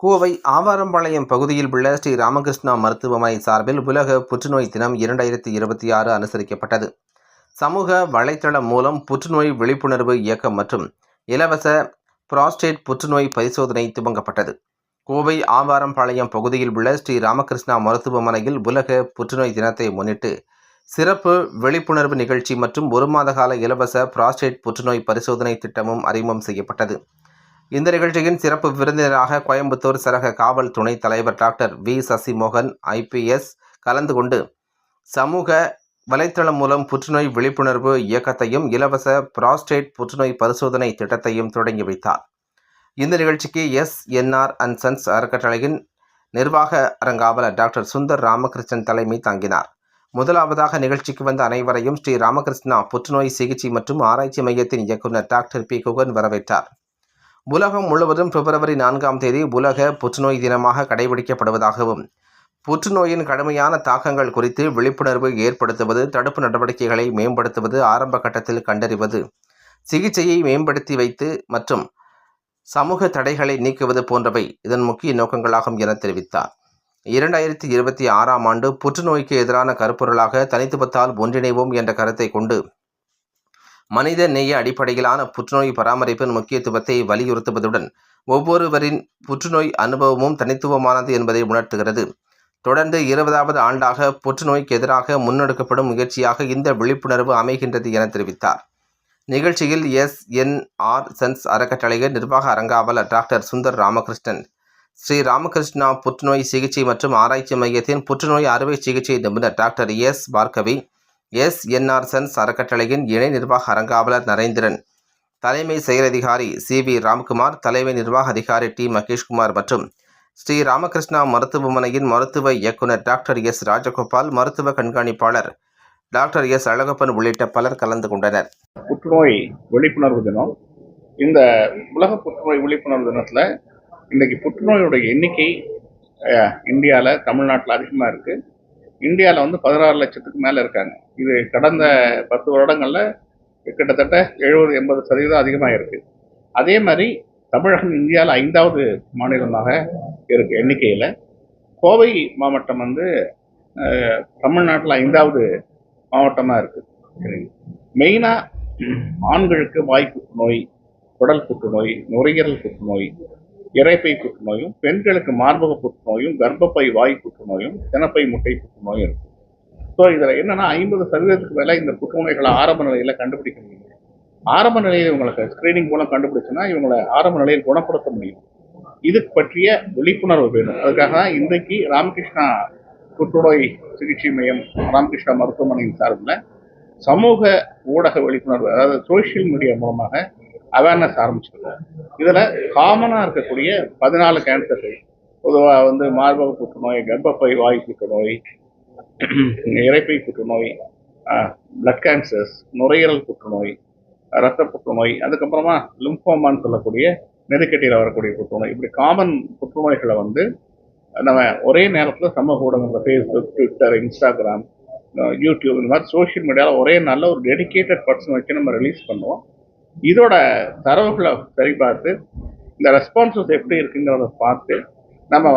கோவை ஆவாரம்பாளையம் பகுதியில் உள்ள ஸ்ரீ ராமகிருஷ்ணா மருத்துவமனை சார்பில் உலக புற்றுநோய் தினம் 2026 அனுசரிக்கப்பட்டது. சமூக வலைத்தளம் மூலம் புற்றுநோய் விழிப்புணர்வு இயக்கம் மற்றும் இலவச புராஸ்டேட் புற்றுநோய் பரிசோதனை துவங்கப்பட்டது. கோவை ஆவாரம்பாளையம் பகுதியில் உள்ள ஸ்ரீ ராமகிருஷ்ணா மருத்துவமனையில் உலக புற்றுநோய் தினத்தை முன்னிட்டு சிறப்பு விழிப்புணர்வு நிகழ்ச்சி மற்றும் 1 மாத கால இலவச புராஸ்டேட் புற்றுநோய் பரிசோதனை திட்டமும் அறிமுகம் செய்யப்பட்டது. இந்த நிகழ்ச்சியின் சிறப்பு விருந்தினராக கோயம்புத்தூர் சரக காவல் துணைத் தலைவர் டாக்டர் வி. சசிமோகன் IPS கலந்து கொண்டு சமூக வலைத்தளம் மூலம் புற்றுநோய் விழிப்புணர்வு இயக்கத்தையும் இலவச புராஸ்டேட் புற்றுநோய் பரிசோதனை திட்டத்தையும் தொடங்கி வைத்தார். இந்த நிகழ்ச்சிக்கு SNR அண்ட் சன்ஸ் அறக்கட்டளையின் நிர்வாக அறங்காவலர் டாக்டர் சுந்தர் ராமகிருஷ்ணன் தலைமை தாங்கினார். முதலாவதாக நிகழ்ச்சிக்கு வந்த அனைவரையும் ஸ்ரீ ராமகிருஷ்ணா புற்றுநோய் சிகிச்சை மற்றும் ஆராய்ச்சி மையத்தின் இயக்குநர் டாக்டர் P. குகன் வரவேற்றார். உலகம் முழுவதும் February 4 உலக புற்றுநோய் தினமாக கடைபிடிக்கப்படுவதாகவும், புற்றுநோயின் கடுமையான தாக்கங்கள் குறித்து விழிப்புணர்வு ஏற்படுத்துவது, தடுப்பு நடவடிக்கைகளை மேம்படுத்துவது, ஆரம்ப கட்டத்தில் கண்டறிவது, சிகிச்சையை மேம்படுத்தி வைத்து மற்றும் சமூக தடைகளை நீக்குவது போன்றவை இதன் முக்கிய நோக்கங்களாகும் என தெரிவித்தார். 2026 புற்றுநோய்க்கு எதிரான கருப்பொருளாக தனித்துவத்தால் ஒன்றிணைவோம் என்ற கருத்தை கொண்டு மனித நேய அடிப்படையிலான புற்றுநோய் பராமரிப்பின் முக்கியத்துவத்தை வலியுறுத்துவதுடன் ஒவ்வொருவரின் புற்றுநோய் அனுபவமும் தனித்துவமானது என்பதை உணர்த்துகிறது. தொடர்ந்து 20வது ஆண்டாக புற்றுநோய்க்கு எதிராக முன்னெடுக்கப்படும் முயற்சியாக இந்த விழிப்புணர்வு அமைகின்றது என தெரிவித்தார். நிகழ்ச்சியில் SNR சன்ஸ் அறக்கட்டளையின் நிர்வாக அறங்காவலர் டாக்டர் சுந்தர் ராமகிருஷ்ணன், ஸ்ரீ ராமகிருஷ்ணா புற்றுநோய் சிகிச்சை மற்றும் ஆராய்ச்சி மையத்தின் புற்றுநோய் அறுவை சிகிச்சை நிபுணர் doctor S. Bhargavi, SNR sons அறக்கட்டளையின் இணை நிர்வாக அறங்காவலர் நரேந்திரன், தலைமை செயலதிகாரி CV. ராம்குமார், தலைமை நிர்வாக அதிகாரி T. மகேஷ்குமார் மற்றும் ஸ்ரீ ராமகிருஷ்ணா மருத்துவமனையின் மருத்துவ இயக்குநர் டாக்டர் S. ராஜகோபால், மருத்துவ கண்காணிப்பாளர் டாக்டர் S. அழகப்பன் உள்ளிட்ட பலர் கலந்து கொண்டனர். புற்றுநோய் விழிப்புணர்வு தினம். இந்த உலக புற்றுநோய் விழிப்புணர்வு தினத்தில் இன்றைக்கி புற்றுநோயுடைய எண்ணிக்கை இந்தியாவில், தமிழ்நாட்டில் அதிகமாக இருக்குது. இந்தியாவில் 16 லட்சத்துக்கு மேலே இருக்காங்க. இது கடந்த 10 வருடங்களில் கிட்டத்தட்ட 70-80% அதிகமாக இருக்குது. அதே மாதிரி தமிழகம் இந்தியாவில் 5வது மாநிலமாக இருக்குது எண்ணிக்கையில். கோவை மாவட்டம் தமிழ்நாட்டில் 5வது மாவட்டமாக இருக்குது. மெயினாக ஆண்களுக்கு வாய் புற்றுநோய், குடல் புற்றுநோய், நுரையீரல் புற்றுநோய், இரைப்பை புற்றுநோயும், பெண்களுக்கு மார்பக புற்றுநோயும், கர்ப்பப்பை வாய் புற்றுநோயும், சினப்பை முட்டை புற்றுநோயும் இருக்குது. ஸோ இதில் என்னென்னா 50% மேலே இந்த புற்றுநோய்களை ஆரம்ப நிலையில் கண்டுபிடிக்க முடியும். ஆரம்ப நிலையில் இவங்களுக்கு ஸ்க்ரீனிங் மூலம் கண்டுபிடிச்சுன்னா இவங்களை ஆரம்ப நிலையில் குணப்படுத்த முடியும். இது பற்றிய விழிப்புணர்வு வேணும். அதுக்காக தான் இன்றைக்கு ராமகிருஷ்ணா புற்றுநோய் சிகிச்சை மையம், ராமகிருஷ்ணா மருத்துவமனையின் சார்பில் சமூக ஊடக விழிப்புணர்வு, அதாவது சோஷியல் மீடியா மூலமாக அவேர்னஸ் ஆரம்பிச்சிருக்கோம். இதில் காமனாக இருக்கக்கூடிய 14 கேன்சர்கள், பொதுவாக மார்பக புற்றுநோய், கர்ப்பப்பை வாய் புற்றுநோய், இரைப்பை புற்றுநோய், பிளட் கேன்சர்ஸ், நுரையீரல் புற்றுநோய், இரத்த புற்றுநோய், அதுக்கப்புறமா லிம்போமான்னு சொல்லக்கூடிய நெருக்கட்டியில் வரக்கூடிய புற்றுநோய், இப்படி காமன் புற்றுநோய்களை நம்ம ஒரே நேரத்தில் சமூக ஊடகங்கள், ஃபேஸ்புக், ட்விட்டர், இன்ஸ்டாகிராம், யூடியூப், இந்த மாதிரி சோஷியல் மீடியாவில் ஒரே நாளில் ஒரு டெடிக்கேட்டட் பர்சன் வச்சு நம்ம ரிலீஸ் பண்ணுவோம். இதோட தரவுகளை சரி பார்த்து இந்த ரெஸ்பான்சஸ் எப்படி இருக்குங்கிறத பார்த்து நம்ம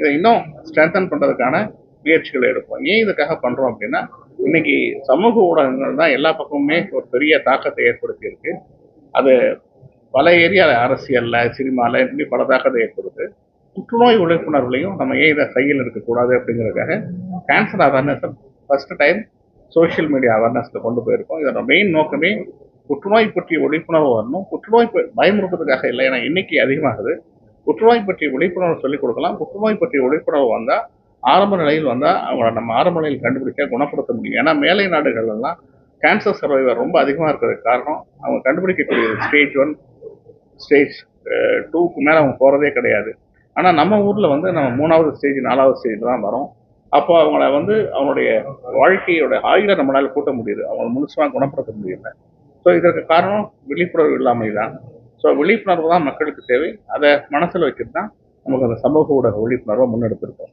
இதை இன்னும் ஸ்ட்ரென்தன் பண்ணுறதுக்கான முயற்சிகளை எடுப்போம். ஏன் இதுக்காக பண்ணுறோம் அப்படின்னா, இன்னைக்கு சமூக ஊடகங்கள் தான் எல்லா பக்கமுமே ஒரு பெரிய தாக்கத்தை ஏற்படுத்தியிருக்கு. அது பல ஏரியாவில், அரசியலில், சினிமாவில், இப்படி பல தாக்கத்தை ஏற்படுத்து. புற்றுநோய் விழிப்புணர்வுலையும் நம்ம ஏன் இதை செயல் இருக்கக்கூடாது அப்படிங்கிறதுக்காக cancer awareness first time social media அவேர்னஸில் கொண்டு போயிருக்கோம். இதோட மெயின் நோக்கமே புற்றுநோய் பற்றிய விழிப்புணர்வு வரணும். புற்றுநோய் பயமுறுத்துறதுக்காக இல்லை, ஏன்னா எண்ணிக்கை அதிகமாகுது. புற்றுநோய் பற்றிய விழிப்புணர்வு சொல்லிக் கொடுக்கலாம். புற்றுநோய் பற்றிய விழிப்புணர்வு வந்தால், ஆரம்ப நிலையில் வந்தால் அவங்கள நம்ம ஆரம்ப நிலையில் கண்டுபிடிக்க குணப்படுத்த முடியும். ஏன்னா மேலை நாடுகள்லாம் கேன்சர் சர்வைவர் ரொம்ப அதிகமாக இருக்கிறதுக்கு காரணம் அவங்க கண்டுபிடிக்கக்கூடிய ஸ்டேஜ் 1, ஸ்டேஜ் 2க்கு மேலே அவங்க போகிறதே கிடையாது. ஆனால் நம்ம ஊரில் நம்ம 3வது ஸ்டேஜ், 4வது ஸ்டேஜ் தான் வரோம். அப்போ அவங்கள அவங்களுடைய வாழ்க்கையோட ஆயுளை நம்மளால் கூட்ட முடியுது, அவங்கள முழுசாக குணப்படுத்த முடியல. ஸோ இதற்கு காரணம் விழிப்புணர்வு இல்லாமை தான். ஸோ விழிப்புணர்வு தான் மக்களுக்கு தேவை. அதை மனசில் வச்சுட்டு தான் நமக்கு அந்த சமூக ஊடக விழிப்புணர்வை முன்னெடுத்திருக்கோம்.